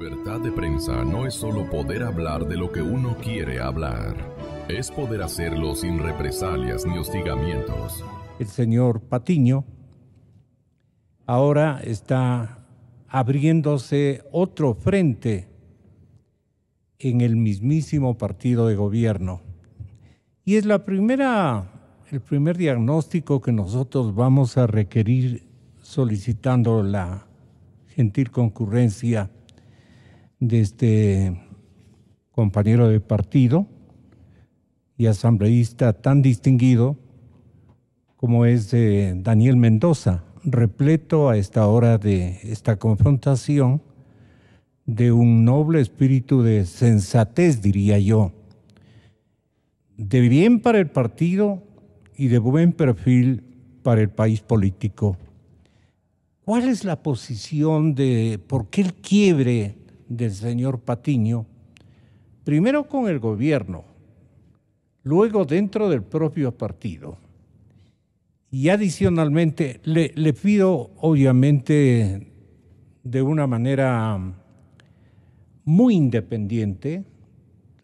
Libertad de prensa no es solo poder hablar de lo que uno quiere hablar, es poder hacerlo sin represalias ni hostigamientos. El señor Patiño ahora está abriéndose otro frente en el mismísimo partido de gobierno. Y es el primer diagnóstico que nosotros vamos a requerir solicitando la gentil concurrencia de este compañero de partido y asambleísta tan distinguido como es Daniel Mendoza, repleto a esta hora de esta confrontación de un noble espíritu de sensatez, diría yo, de bien para el partido y de buen perfil para el país político. ¿Cuál es la posición por qué el quiebre del señor Patiño? Primero con el gobierno, luego dentro del propio partido. Y adicionalmente le pido, obviamente, de una manera muy independiente,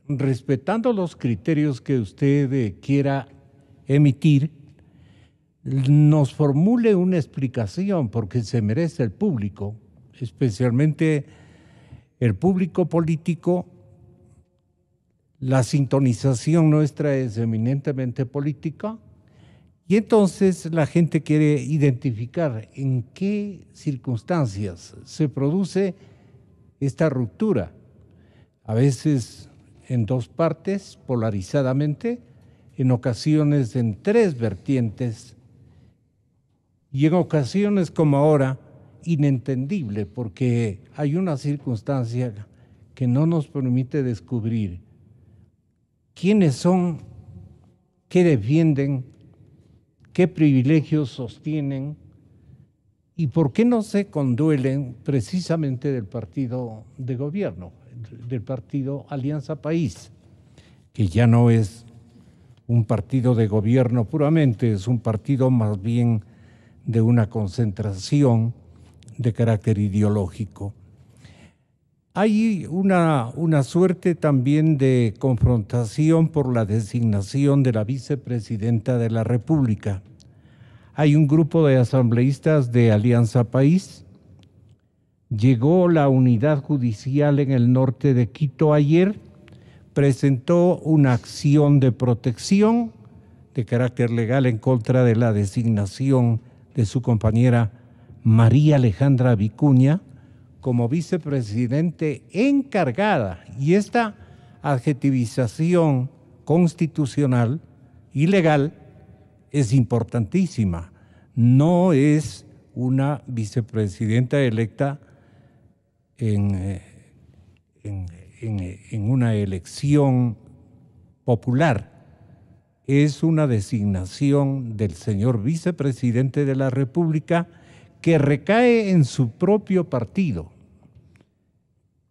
respetando los criterios que usted quiera emitir, nos formule una explicación, porque se merece el público, especialmente el público político. La sintonización nuestra es eminentemente política y entonces la gente quiere identificar en qué circunstancias se produce esta ruptura, a veces en dos partes, polarizadamente, en ocasiones en tres vertientes y en ocasiones como ahora, inentendible, porque hay una circunstancia que no nos permite descubrir quiénes son, qué defienden, qué privilegios sostienen y por qué no se conduelen precisamente del partido de gobierno, del partido Alianza País, que ya no es un partido de gobierno puramente, es un partido más bien de una concentración de carácter ideológico. Hay una suerte también de confrontación por la designación de la vicepresidenta de la República. Hay un grupo de asambleístas de Alianza País. Llegó la unidad judicial en el norte de Quito ayer, presentó una acción de protección de carácter legal en contra de la designación de su compañera María Alejandra Vicuña como vicepresidente encargada. Y esta adjetivización constitucional y legal es importantísima. No es una vicepresidenta electa en una elección popular. Es una designación del señor vicepresidente de la República que recae en su propio partido.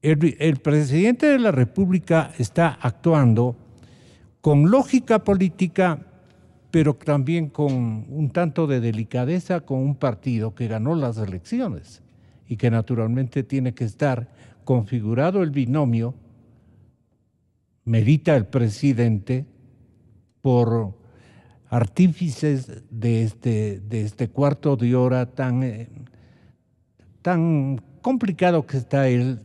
El presidente de la República está actuando con lógica política, pero también con un tanto de delicadeza con un partido que ganó las elecciones y que naturalmente tiene que estar configurado el binomio, medita el presidente, por artífices de este cuarto de hora tan complicado que está él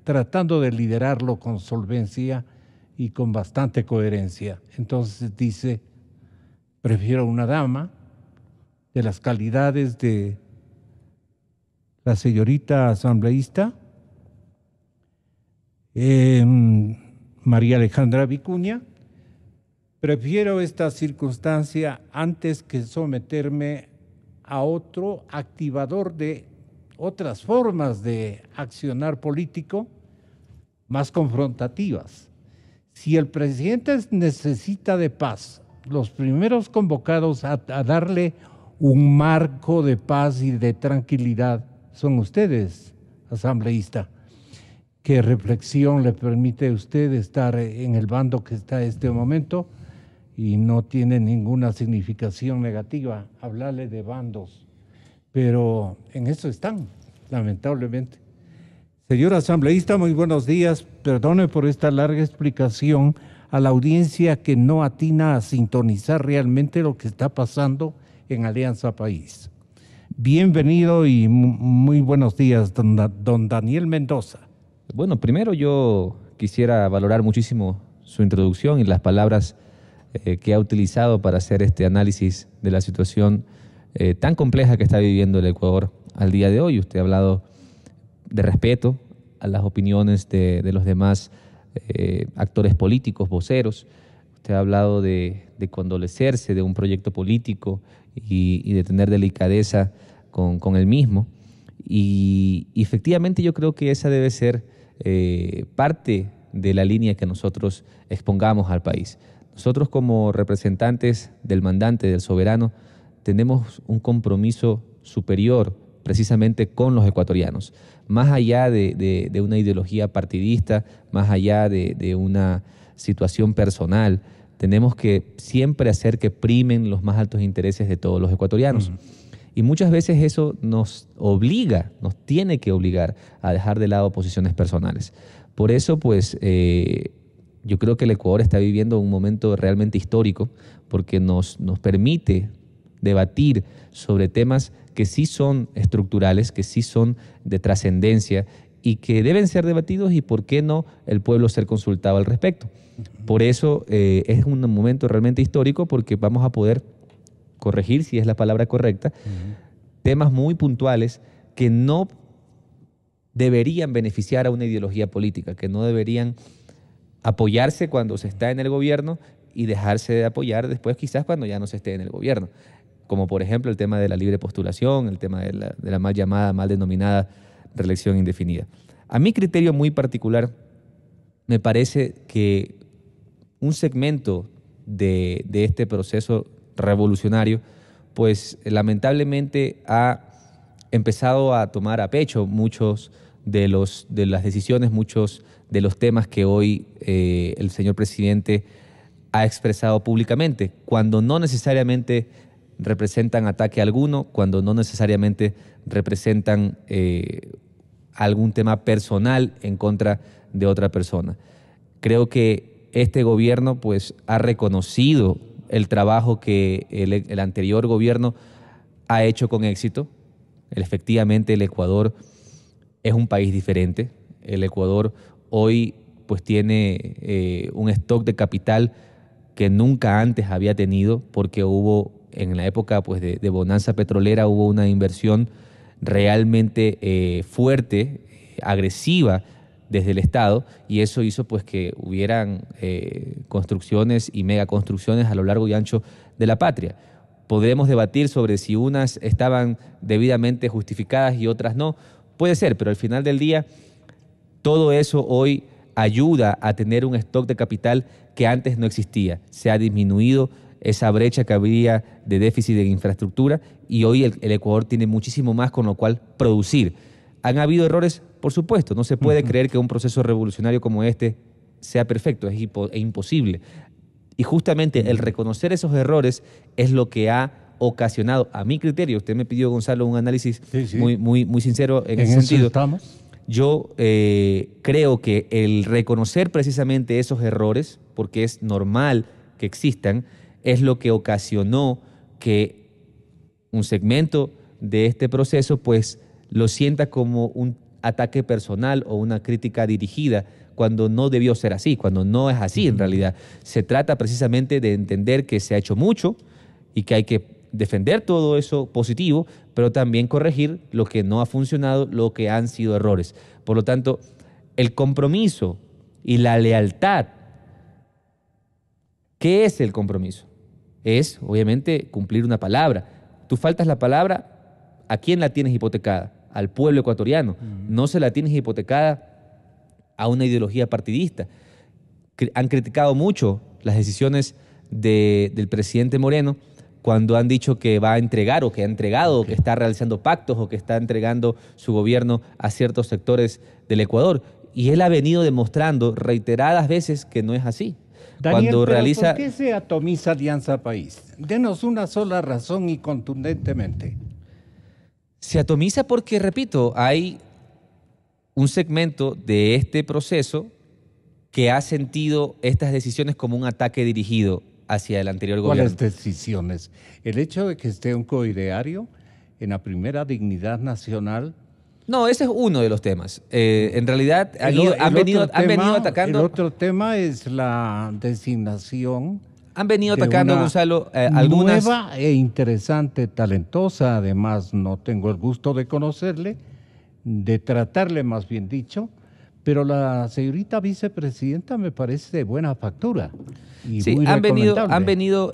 tratando de liderarlo con solvencia y con bastante coherencia. Entonces dice, prefiero una dama de las calidades de la señorita asambleísta María Alejandra Vicuña. Prefiero esta circunstancia antes que someterme a otro activador de otras formas de accionar político más confrontativas. Si el presidente necesita de paz, los primeros convocados a darle un marco de paz y de tranquilidad son ustedes, asambleísta. ¿Qué reflexión le permite a usted estar en el bando que está en este momento? Y no tiene ninguna significación negativa hablarle de bandos, pero en eso están, lamentablemente. Señor asambleísta, muy buenos días. Perdone por esta larga explicación a la audiencia que no atina a sintonizar realmente lo que está pasando en Alianza País. Bienvenido y muy buenos días, don Daniel Mendoza. Bueno, primero yo quisiera valorar muchísimo su introducción y las palabras que ha utilizado para hacer este análisis de la situación tan compleja que está viviendo el Ecuador al día de hoy. Usted ha hablado de respeto a las opiniones de los demás actores políticos, voceros. Usted ha hablado de condolecerse de un proyecto político y de tener delicadeza con el mismo. Y efectivamente yo creo que esa debe ser parte de la línea que nosotros expongamos al país. Nosotros como representantes del mandante, del soberano, tenemos un compromiso superior precisamente con los ecuatorianos, más allá de una ideología partidista, más allá de una situación personal. Tenemos que siempre hacer que primen los más altos intereses de todos los ecuatorianos. Y muchas veces eso nos obliga, nos tiene que obligar a dejar de lado posiciones personales. Por eso, pues, yo creo que el Ecuador está viviendo un momento realmente histórico porque nos permite debatir sobre temas que sí son estructurales, que sí son de trascendencia y que deben ser debatidos y, ¿por qué no, el pueblo ser consultado al respecto? Por eso es un momento realmente histórico porque vamos a poder corregir, si es la palabra correcta, temas muy puntuales que no deberían beneficiar a una ideología política, que no deberían apoyarse cuando se está en el gobierno y dejarse de apoyar después quizás cuando ya no se esté en el gobierno. Como por ejemplo el tema de la libre postulación, el tema de la mal llamada, mal denominada reelección indefinida. A mi criterio muy particular, me parece que un segmento de este proceso revolucionario, pues lamentablemente ha empezado a tomar a pecho muchos de las decisiones, muchos de los temas que hoy el señor presidente ha expresado públicamente, cuando no necesariamente representan ataque alguno, cuando no necesariamente representan algún tema personal en contra de otra persona. Creo que este gobierno pues ha reconocido el trabajo que el anterior gobierno ha hecho con éxito. Efectivamente, el Ecuador es un país diferente. El Ecuador hoy pues tiene un stock de capital que nunca antes había tenido, porque hubo en la época pues de bonanza petrolera, hubo una inversión realmente fuerte, agresiva desde el Estado, y eso hizo pues que hubieran construcciones y megaconstrucciones a lo largo y ancho de la patria. Podremos debatir sobre si unas estaban debidamente justificadas y otras no. Puede ser, pero al final del día todo eso hoy ayuda a tener un stock de capital que antes no existía. Se ha disminuido esa brecha que había de déficit de infraestructura y hoy el Ecuador tiene muchísimo más con lo cual producir. ¿Han habido errores? Por supuesto. No se puede creer que un proceso revolucionario como este sea perfecto, es imposible. Y justamente el reconocer esos errores es lo que ha ocasionado, a mi criterio, usted me pidió, Gonzalo, un análisis muy sincero en ese sentido. Estamos. Yo creo que el reconocer precisamente esos errores, porque es normal que existan, es lo que ocasionó que un segmento de este proceso pues lo sienta como un ataque personal o una crítica dirigida, cuando no debió ser así, cuando no es así en realidad. Se trata precisamente de entender que se ha hecho mucho y que hay que defender todo eso positivo, pero también corregir lo que no ha funcionado, lo que han sido errores. Por lo tanto, el compromiso y la lealtad. ¿Qué es el compromiso? Es, obviamente, cumplir una palabra. Tú faltas la palabra, ¿a quién la tienes hipotecada? Al pueblo ecuatoriano. No se la tienes hipotecada a una ideología partidista. Han criticado mucho las decisiones del presidente Moreno cuando han dicho que va a entregar o que ha entregado, o que está realizando pactos o que está entregando su gobierno a ciertos sectores del Ecuador. Y él ha venido demostrando reiteradas veces que no es así. Daniel, ¿por qué se atomiza Alianza País? Denos una sola razón y contundentemente. Se atomiza porque, repito, hay un segmento de este proceso que ha sentido estas decisiones como un ataque dirigido hacia el anterior gobierno. ¿Cuáles decisiones? El hecho de que esté un coideario en la primera dignidad nacional. No, ese es uno de los temas. En realidad han venido atacando. El otro tema es la designación. Han venido atacando, Gonzalo, algunas. Nueva e interesante, talentosa, además no tengo el gusto de conocerle, de tratarle más bien dicho, pero la señorita vicepresidenta me parece de buena factura. Y sí, muy han venido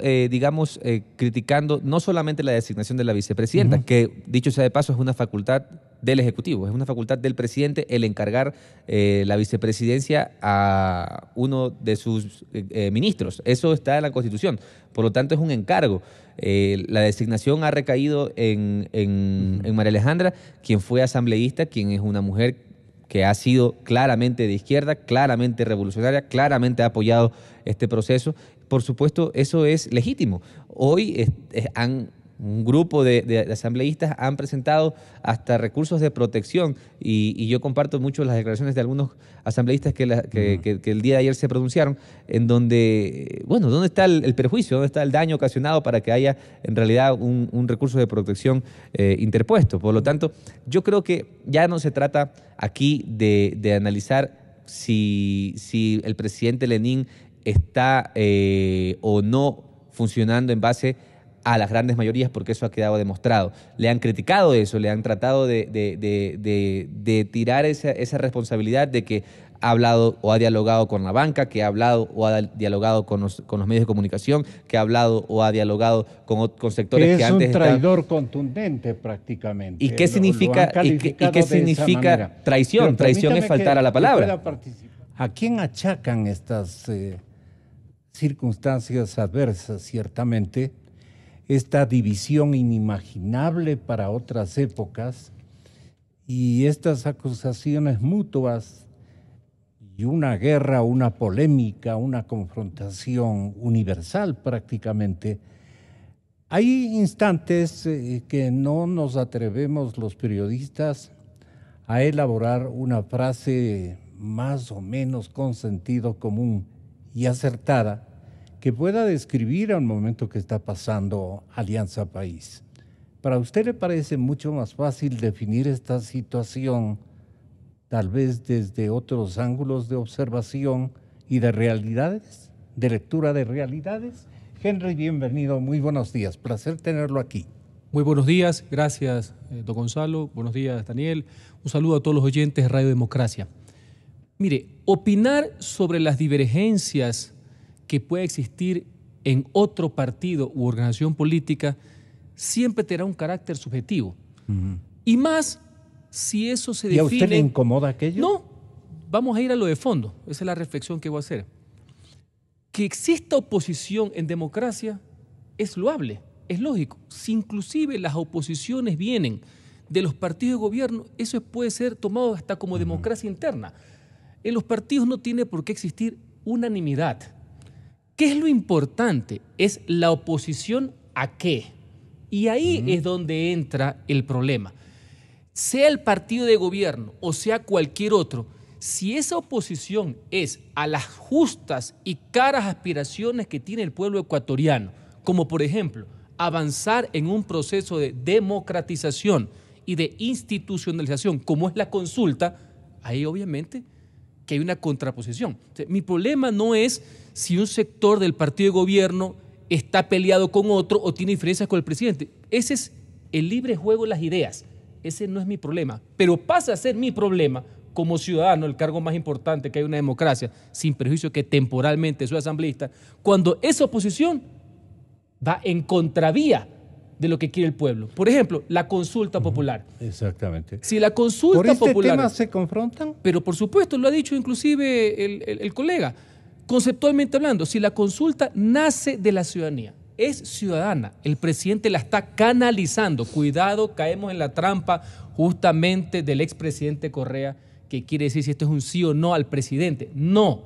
criticando no solamente la designación de la vicepresidenta, que dicho sea de paso es una facultad del Ejecutivo, es una facultad del presidente el encargar la vicepresidencia a uno de sus ministros. Eso está en la Constitución, por lo tanto es un encargo. La designación ha recaído en María Alejandra, quien fue asambleísta, quien es una mujer que ha sido claramente de izquierda, claramente revolucionaria, claramente ha apoyado este proceso. Por supuesto, eso es legítimo. Hoy un grupo de asambleístas han presentado hasta recursos de protección y yo comparto mucho las declaraciones de algunos asambleístas que el día de ayer se pronunciaron, en donde, bueno, ¿dónde está el perjuicio? ¿Dónde está el daño ocasionado para que haya en realidad un recurso de protección interpuesto? Por lo tanto, yo creo que ya no se trata aquí de analizar si el presidente Lenín está o no funcionando en base a las grandes mayorías, porque eso ha quedado demostrado. Le han criticado eso, le han tratado de tirar esa responsabilidad de que ha hablado o ha dialogado con la banca, que ha hablado o ha dialogado con los medios de comunicación, que ha hablado o ha dialogado con sectores que antes es un traidor contundente prácticamente. ¿Y qué significa, qué significa traición? Traición es faltar a la palabra. ¿A quién achacan estas circunstancias adversas, ciertamente? Esta división inimaginable para otras épocas y estas acusaciones mutuas y una guerra, una polémica, una confrontación universal prácticamente. Hay instantes que no nos atrevemos los periodistas a elaborar una frase más o menos con sentido común y acertada que pueda describir al momento que está pasando Alianza País. ¿Para usted le parece mucho más fácil definir esta situación, tal vez desde otros ángulos de observación y de realidades, de lectura de realidades? Henry, bienvenido, muy buenos días, placer tenerlo aquí. Muy buenos días, gracias, don Gonzalo, buenos días, Daniel. Un saludo a todos los oyentes de Radio Democracia. Mire, opinar sobre las divergencias que puede existir en otro partido u organización política siempre tendrá un carácter subjetivo. Y más si eso se define... ¿Y a usted le incomoda aquello? No, vamos a ir a lo de fondo. Esa es la reflexión que voy a hacer. Que exista oposición en democracia es loable, es lógico. Si inclusive las oposiciones vienen de los partidos de gobierno, eso puede ser tomado hasta como democracia interna. En los partidos no tiene por qué existir unanimidad. ¿Qué es lo importante? Es la oposición a qué. Y ahí es donde entra el problema. Sea el partido de gobierno o sea cualquier otro, si esa oposición es a las justas y caras aspiraciones que tiene el pueblo ecuatoriano, como por ejemplo avanzar en un proceso de democratización y de institucionalización, como es la consulta, ahí obviamente que hay una contraposición. O sea, mi problema no es si un sector del partido de gobierno está peleado con otro o tiene diferencias con el presidente. Ese es el libre juego de las ideas. Ese no es mi problema. Pero pasa a ser mi problema como ciudadano, el cargo más importante que hay en una democracia, sin perjuicio que temporalmente soy asambleísta, cuando esa oposición va en contravía de lo que quiere el pueblo. Por ejemplo, la consulta popular. Exactamente. Si la consulta ¿Por este popular... tema se confrontan? Pero por supuesto, lo ha dicho inclusive el colega. Conceptualmente hablando, si la consulta nace de la ciudadanía, es ciudadana, el presidente la está canalizando. Cuidado, caemos en la trampa justamente del expresidente Correa, que quiere decir si esto es un sí o no al presidente. No,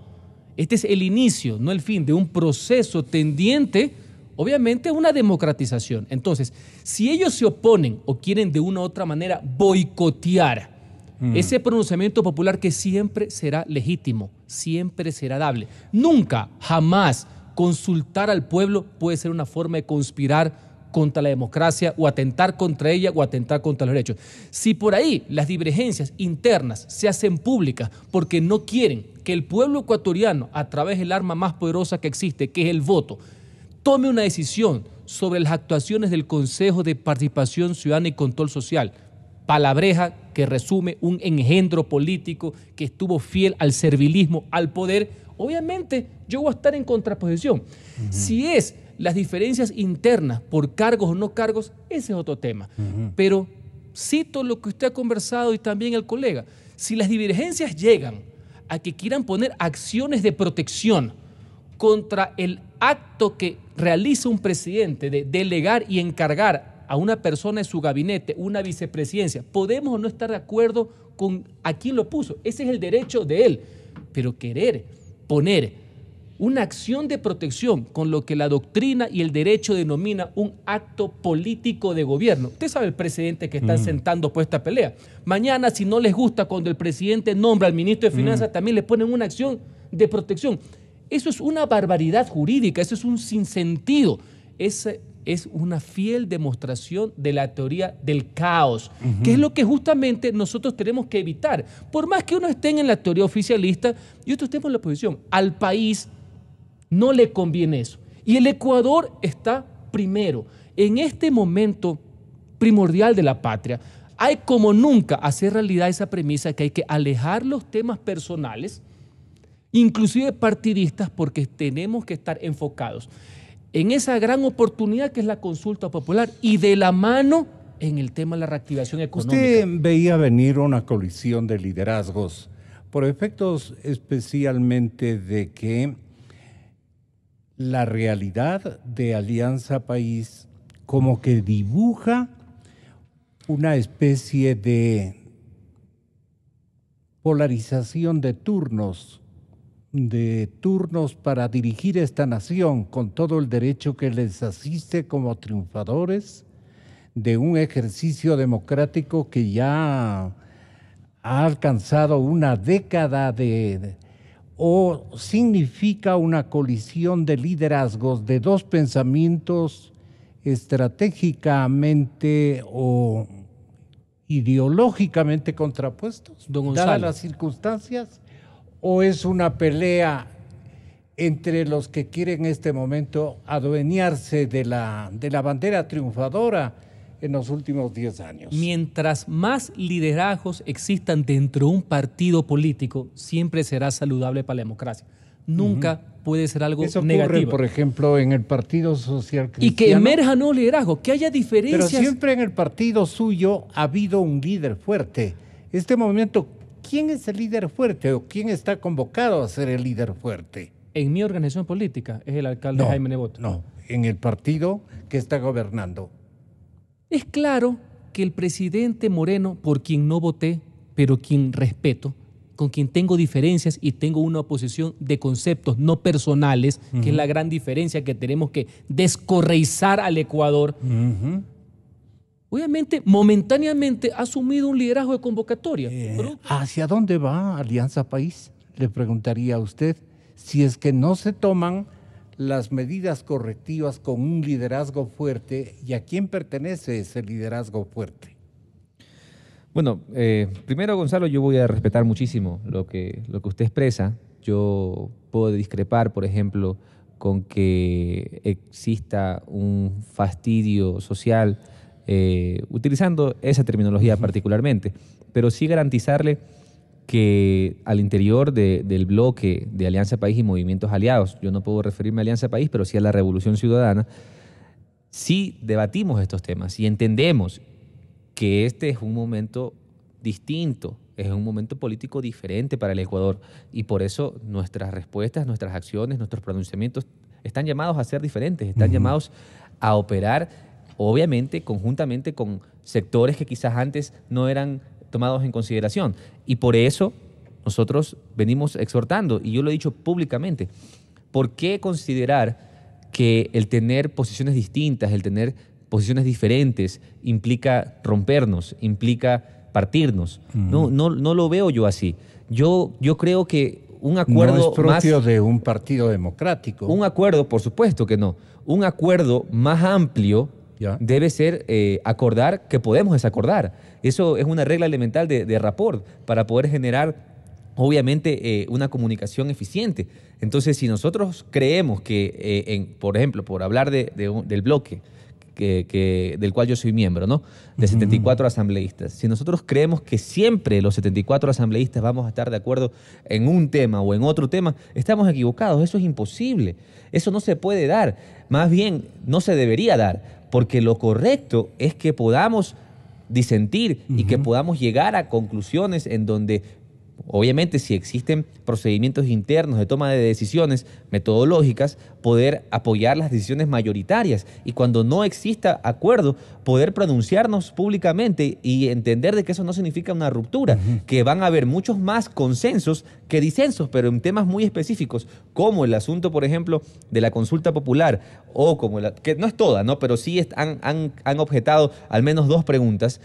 este es el inicio, no el fin de un proceso tendiente, obviamente, a una democratización. Entonces, si ellos se oponen o quieren de una u otra manera boicotear Ese pronunciamiento popular que siempre será legítimo, siempre será dable. Nunca, jamás consultar al pueblo puede ser una forma de conspirar contra la democracia o atentar contra ella o atentar contra los derechos. Si por ahí las divergencias internas se hacen públicas porque no quieren que el pueblo ecuatoriano, a través del arma más poderosa que existe, que es el voto, tome una decisión sobre las actuaciones del Consejo de Participación Ciudadana y Control Social, palabreja que resume un engendro político que estuvo fiel al servilismo, al poder, obviamente yo voy a estar en contraposición. Si es las diferencias internas por cargos o no cargos, ese es otro tema. Pero cito lo que usted ha conversado y también el colega. Si las divergencias llegan a que quieran poner acciones de protección contra el acto que realiza un presidente de delegar y encargar a una persona en su gabinete, una vicepresidencia, podemos o no estar de acuerdo con a quién lo puso. Ese es el derecho de él. Pero querer poner una acción de protección con lo que la doctrina y el derecho denomina un acto político de gobierno. Usted sabe el precedente que están sentando por esta pelea. Mañana, si no les gusta cuando el presidente nombra al ministro de Finanzas, también le ponen una acción de protección. Eso es una barbaridad jurídica, eso es un sinsentido. Esa es una fiel demostración de la teoría del caos, que es lo que justamente nosotros tenemos que evitar. Por más que uno esté en la teoría oficialista y otros estemos en la oposición, al país no le conviene eso. Y el Ecuador está primero. En este momento primordial de la patria, hay como nunca hacer realidad esa premisa que hay que alejar los temas personales, inclusive partidistas, porque tenemos que estar enfocados en esa gran oportunidad que es la consulta popular y de la mano en el tema de la reactivación económica. Usted veía venir una colisión de liderazgos por efectos especialmente de que la realidad de Alianza País como que dibuja una especie de polarización de turnos para dirigir esta nación con todo el derecho que les asiste como triunfadores de un ejercicio democrático que ya ha alcanzado una década o significa una colisión de liderazgos de dos pensamientos estratégicamente o ideológicamente contrapuestos, dadas las circunstancias, o es una pelea entre los que quieren en este momento adueñarse de la bandera triunfadora en los últimos 10 años. Mientras más liderazgos existan dentro de un partido político, siempre será saludable para la democracia. Nunca puede ser algo Eso negativo. ocurre, por ejemplo, en el Partido Social Cristiano. Y que emerjan nuevos liderazgos, que haya diferencias. Pero siempre en el partido suyo ha habido un líder fuerte. Este momento, ¿quién es el líder fuerte o quién está convocado a ser el líder fuerte? En mi organización política es el alcalde Jaime Nebot. No, en el partido que está gobernando. Es claro que el presidente Moreno, por quien no voté, pero quien respeto, con quien tengo diferencias y tengo una oposición de conceptos no personales, que es la gran diferencia que tenemos que descorreizar al Ecuador, obviamente, momentáneamente ha asumido un liderazgo de convocatoria. ¿Hacia dónde va Alianza País? Le preguntaría a usted, si es que no se toman las medidas correctivas con un liderazgo fuerte, ¿y a quién pertenece ese liderazgo fuerte? Bueno, primero, Gonzalo, yo voy a respetar muchísimo lo que usted expresa. Yo puedo discrepar, por ejemplo, con que exista un fastidio social, utilizando esa terminología particularmente, pero sí garantizarle que al interior del bloque de Alianza País y movimientos aliados, yo no puedo referirme a Alianza País, pero sí a la Revolución Ciudadana, sí debatimos estos temas y entendemos que este es un momento distinto, es un momento político diferente para el Ecuador y por eso nuestras respuestas, nuestras acciones, nuestros pronunciamientos están llamados a ser diferentes, están llamados a operar, obviamente, conjuntamente con sectores que quizás antes no eran tomados en consideración. Y por eso nosotros venimos exhortando, y yo lo he dicho públicamente, ¿por qué considerar que el tener posiciones distintas, el tener posiciones diferentes implica rompernos, implica partirnos. No lo veo yo así. Yo creo que un acuerdo no es propio de un partido democrático. Un acuerdo, por supuesto que no. Un acuerdo más amplio debe ser acordar que podemos desacordar. Eso es una regla elemental de rapport para poder generar, obviamente, una comunicación eficiente. Entonces, si nosotros creemos que, por ejemplo, por hablar del bloque, del cual yo soy miembro, ¿no? De 74 asambleístas. Si nosotros creemos que siempre los 74 asambleístas vamos a estar de acuerdo en un tema o en otro tema, estamos equivocados. Eso es imposible. Eso no se puede dar. Más bien, no se debería dar, porque lo correcto es que podamos disentir y que podamos llegar a conclusiones en donde, obviamente, si existen procedimientos internos de toma de decisiones metodológicas, poder apoyar las decisiones mayoritarias. Y cuando no exista acuerdo, poder pronunciarnos públicamente y entender de que eso no significa una ruptura, que van a haber muchos más consensos que disensos, pero en temas muy específicos, como el asunto, por ejemplo, de la consulta popular, o como que no es toda, ¿no? Pero sí han objetado al menos 2 preguntas,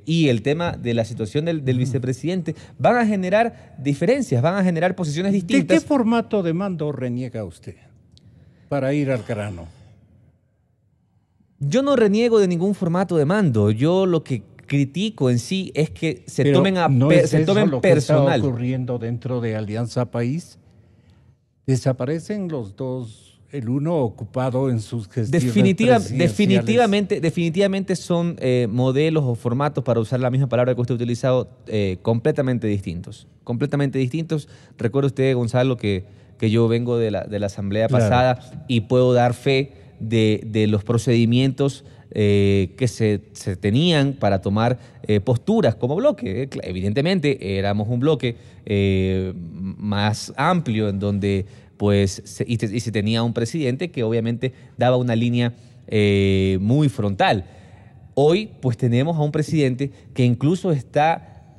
y el tema de la situación del vicepresidente, van a generar diferencias, van a generar posiciones distintas. ¿De qué formato de mando reniega usted? Para ir al grano. Yo no reniego de ningún formato de mando. Yo lo que critico en sí es que se tomen lo personal. Que está ocurriendo dentro de Alianza País. Desaparecen los dos, el uno ocupado en sus gestiones definitivamente son modelos o formatos, para usar la misma palabra que usted ha utilizado, completamente distintos. Completamente distintos. Recuerde usted, Gonzalo, que yo vengo de la asamblea pasada y puedo dar fe de los procedimientos que se tenían para tomar posturas como bloque. Evidentemente éramos un bloque más amplio, en donde pues se tenía un presidente que obviamente daba una línea muy frontal. Hoy pues tenemos a un presidente que incluso está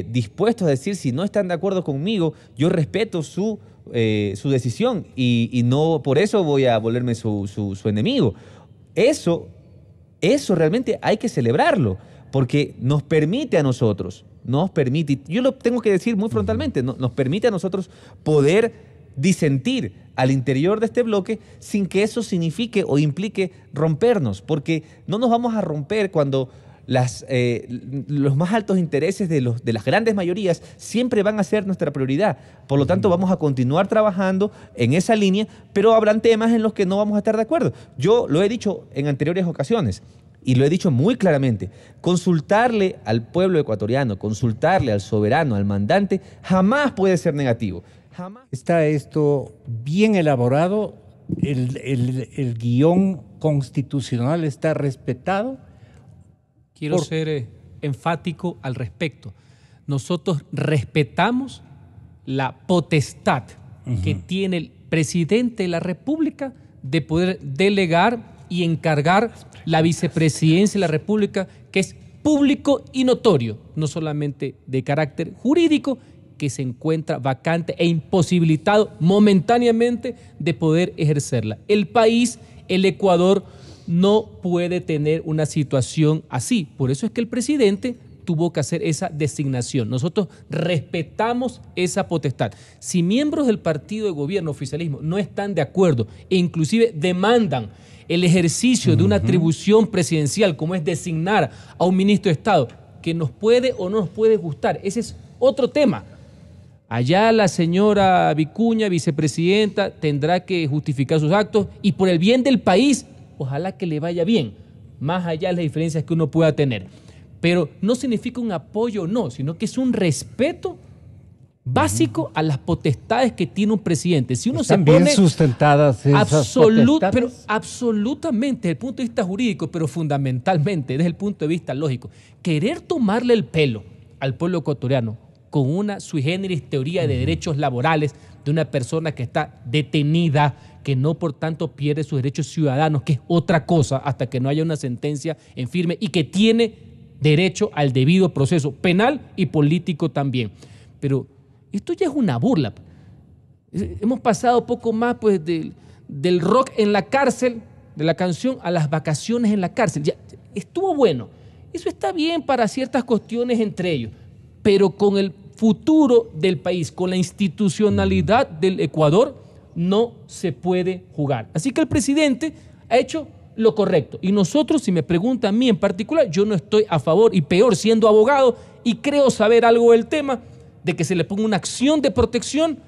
dispuesto a decir: si no están de acuerdo conmigo, yo respeto su decisión y no por eso voy a volverme su enemigo. Eso realmente hay que celebrarlo, porque nos permite a nosotros, yo lo tengo que decir muy frontalmente, nos permite a nosotros poder disentir al interior de este bloque sin que eso signifique o implique rompernos, porque no nos vamos a romper cuando los más altos intereses de las grandes mayorías siempre van a ser nuestra prioridad. Por lo tanto, vamos a continuar trabajando en esa línea, pero habrán temas en los que no vamos a estar de acuerdo. Yo lo he dicho en anteriores ocasiones y lo he dicho muy claramente: consultarle al pueblo ecuatoriano, consultarle al soberano, al mandante, jamás puede ser negativo. Jamás. Está esto bien elaborado, el guión constitucional está respetado. Quiero ser enfático al respecto. Nosotros respetamos la potestad que tiene el presidente de la República de poder delegar y encargar la vicepresidencia de la República, que es público y notorio, no solamente de carácter jurídico, que se encuentra vacante e imposibilitado momentáneamente de poder ejercerla. El país, el Ecuador, no puede tener una situación así. Por eso es que el presidente tuvo que hacer esa designación. Nosotros respetamos esa potestad. Si miembros del partido de gobierno, oficialismo, no están de acuerdo e inclusive demandan el ejercicio de una atribución presidencial, como es designar a un ministro de Estado, que nos puede o no nos puede gustar, ese es otro tema. Allá la señora Vicuña, vicepresidenta, tendrá que justificar sus actos y por el bien del país, ojalá que le vaya bien, más allá de las diferencias que uno pueda tener. Pero no significa un apoyo o no, sino que es un respeto básico a las potestades que tiene un presidente. Si uno ¿Están se pone bien sustentadas esas potestades? Pero absolutamente, desde el punto de vista jurídico, pero fundamentalmente desde el punto de vista lógico, querer tomarle el pelo al pueblo ecuatoriano con una sui generis teoría de derechos laborales de una persona que está detenida, que no por tanto pierde sus derechos ciudadanos, que es otra cosa hasta que no haya una sentencia en firme, y que tiene derecho al debido proceso penal y político también. Pero esto ya es una burla. Hemos pasado poco más pues del rock en la cárcel, de la canción, a las vacaciones en la cárcel. Ya estuvo bueno. Eso está bien para ciertas cuestiones entre ellos, pero con el futuro del país, con la institucionalidad del Ecuador, no se puede jugar. Así que el presidente ha hecho lo correcto. Y nosotros, si me pregunta a mí en particular, yo no estoy a favor, y peor siendo abogado, y creo saber algo del tema, de que se le ponga una acción de protección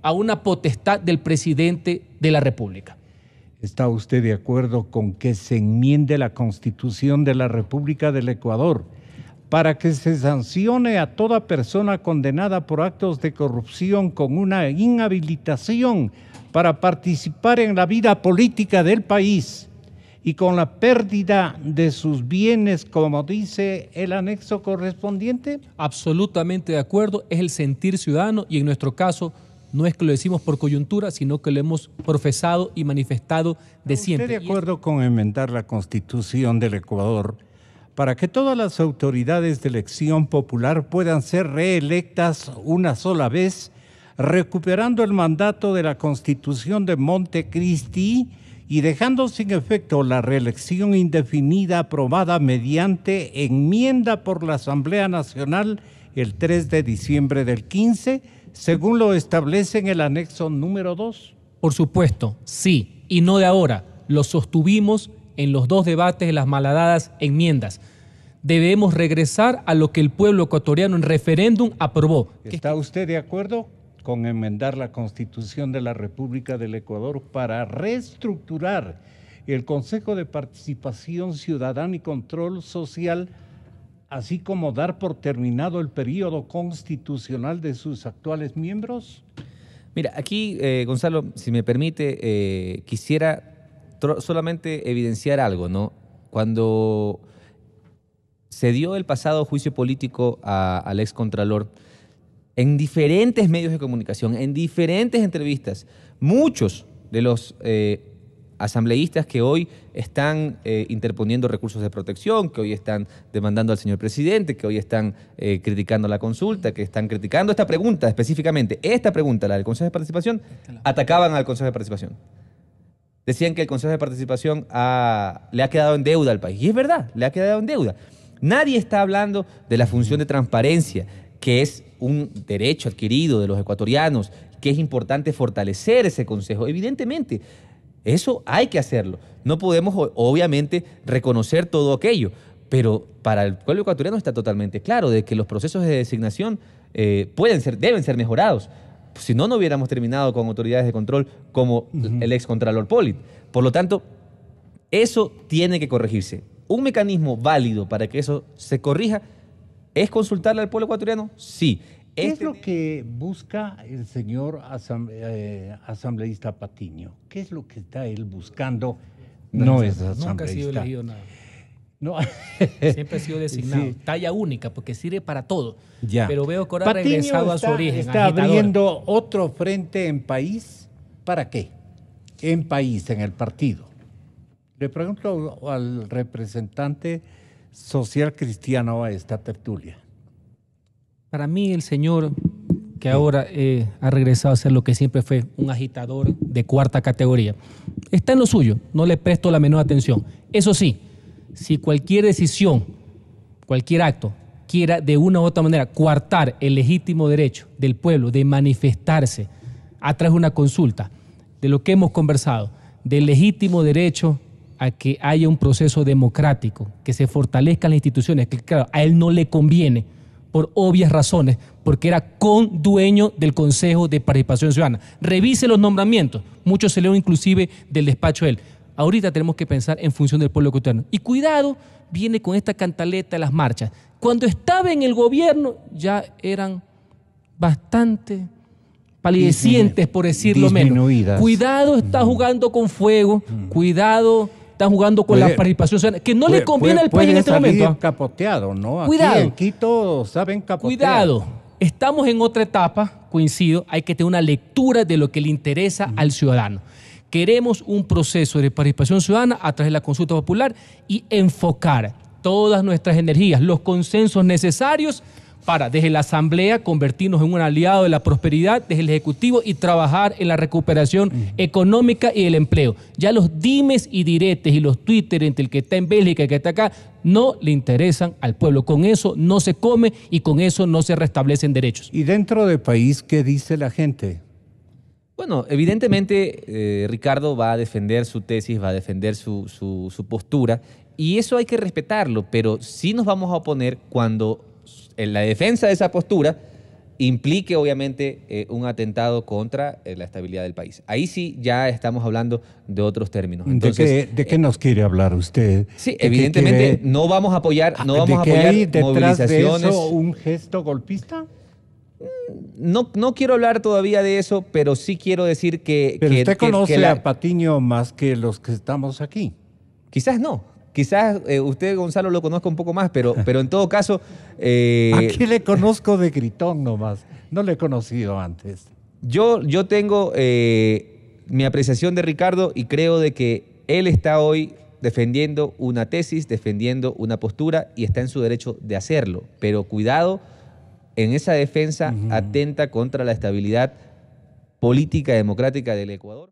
a una potestad del presidente de la República. ¿Está usted de acuerdo con que se enmiende la Constitución de la República del Ecuador para que se sancione a toda persona condenada por actos de corrupción con una inhabilitación para participar en la vida política del país y con la pérdida de sus bienes, como dice el anexo correspondiente? Absolutamente de acuerdo, es el sentir ciudadano y en nuestro caso no es que lo decimos por coyuntura, sino que lo hemos profesado y manifestado de siempre. ¿Está de acuerdo con enmendar la Constitución del Ecuador para que todas las autoridades de elección popular puedan ser reelectas una sola vez, recuperando el mandato de la Constitución de Montecristi y dejando sin efecto la reelección indefinida aprobada mediante enmienda por la Asamblea Nacional el 3 de diciembre del 15, según lo establece en el anexo número 2? Por supuesto, sí, y no de ahora. Lo sostuvimos en los dos debates de las malhadadas enmiendas. Debemos regresar a lo que el pueblo ecuatoriano en referéndum aprobó. ¿Está usted de acuerdo con enmendar la Constitución de la República del Ecuador para reestructurar el Consejo de Participación Ciudadana y Control Social, así como dar por terminado el periodo constitucional de sus actuales miembros? Mira, aquí, Gonzalo, si me permite, quisiera solamente evidenciar algo, ¿no? Cuando se dio el pasado juicio político al excontralor, en diferentes medios de comunicación, en diferentes entrevistas, muchos de los asambleístas que hoy están interponiendo recursos de protección, que hoy están demandando al señor presidente, que hoy están criticando la consulta, que están criticando esta pregunta específicamente, esta pregunta, la del Consejo de Participación, atacaban al Consejo de Participación. Decían que el Consejo de Participación le ha quedado en deuda al país. Y es verdad, le ha quedado en deuda. Nadie está hablando de la función de transparencia, que es un derecho adquirido de los ecuatorianos, que es importante fortalecer ese consejo. Evidentemente, eso hay que hacerlo. No podemos, obviamente, reconocer todo aquello, pero para el pueblo ecuatoriano está totalmente claro de que los procesos de designación deben ser mejorados. Si no, no hubiéramos terminado con autoridades de control como el excontralor Pollitt. Por lo tanto, eso tiene que corregirse. Un mecanismo válido para que eso se corrija es consultarle al pueblo ecuatoriano. Sí. ¿Qué es lo que busca el señor asambleísta Patiño? ¿Qué es lo que está él buscando? No es asambleísta. Nunca ha sido elegido nada. No. Siempre ha sido designado. Sí. Talla única, porque sirve para todo. Ya. Pero veo que ahora ha regresado a su origen. ¿Está abriendo otro frente en país? ¿Para qué? En país, en el partido. Le pregunto al representante social cristiano a esta tertulia. Para mí, el señor que ahora ha regresado a ser lo que siempre fue, un agitador de cuarta categoría, está en lo suyo, no le presto la menor atención. Eso sí, si cualquier decisión, cualquier acto, quiera de una u otra manera coartar el legítimo derecho del pueblo de manifestarse a través de una consulta, de lo que hemos conversado, del legítimo derecho a que haya un proceso democrático, que se fortalezcan las instituciones, que claro, a él no le conviene, por obvias razones, porque era condueño del Consejo de Participación Ciudadana. Revise los nombramientos, muchos se leon inclusive del despacho de él. Ahorita tenemos que pensar en función del pueblo ecuatoriano. Y cuidado, viene con esta cantaleta de las marchas. Cuando estaba en el gobierno ya eran bastante palidecientes, por decirlo menos. Cuidado, está jugando con fuego, cuidado, está jugando con la participación ciudadana, que no le conviene al país en este momento. Capoteado, ¿no? Cuidado. Aquí en Quito saben capotear. Cuidado, estamos en otra etapa, coincido, hay que tener una lectura de lo que le interesa al ciudadano. Queremos un proceso de participación ciudadana a través de la consulta popular y enfocar todas nuestras energías, los consensos necesarios para desde la Asamblea convertirnos en un aliado de la prosperidad, desde el Ejecutivo y trabajar en la recuperación económica y el empleo. Ya los dimes y diretes y los Twitter entre el que está en Bélgica y el que está acá no le interesan al pueblo. Con eso no se come y con eso no se restablecen derechos. Y dentro del país, ¿qué dice la gente? Bueno, evidentemente Ricardo va a defender su tesis, va a defender su postura, y eso hay que respetarlo, pero sí nos vamos a oponer cuando en la defensa de esa postura implique obviamente un atentado contra la estabilidad del país. Ahí sí ya estamos hablando de otros términos. Entonces, ¿De qué nos quiere hablar usted? Sí, evidentemente no vamos a apoyar, ¿hay detrás de movilizaciones. eso un gesto golpista? No quiero hablar todavía de eso, pero sí quiero decir que... Pero usted conoce a a Patiño más que los que estamos aquí. Quizás no. Quizás usted, Gonzalo, lo conozca un poco más, pero en todo caso... Aquí le conozco de gritón nomás. No le he conocido antes. Yo tengo mi apreciación de Ricardo y creo de que él está hoy defendiendo una tesis, defendiendo una postura y está en su derecho de hacerlo. Pero cuidado, en esa defensa atenta contra la estabilidad política democrática del Ecuador.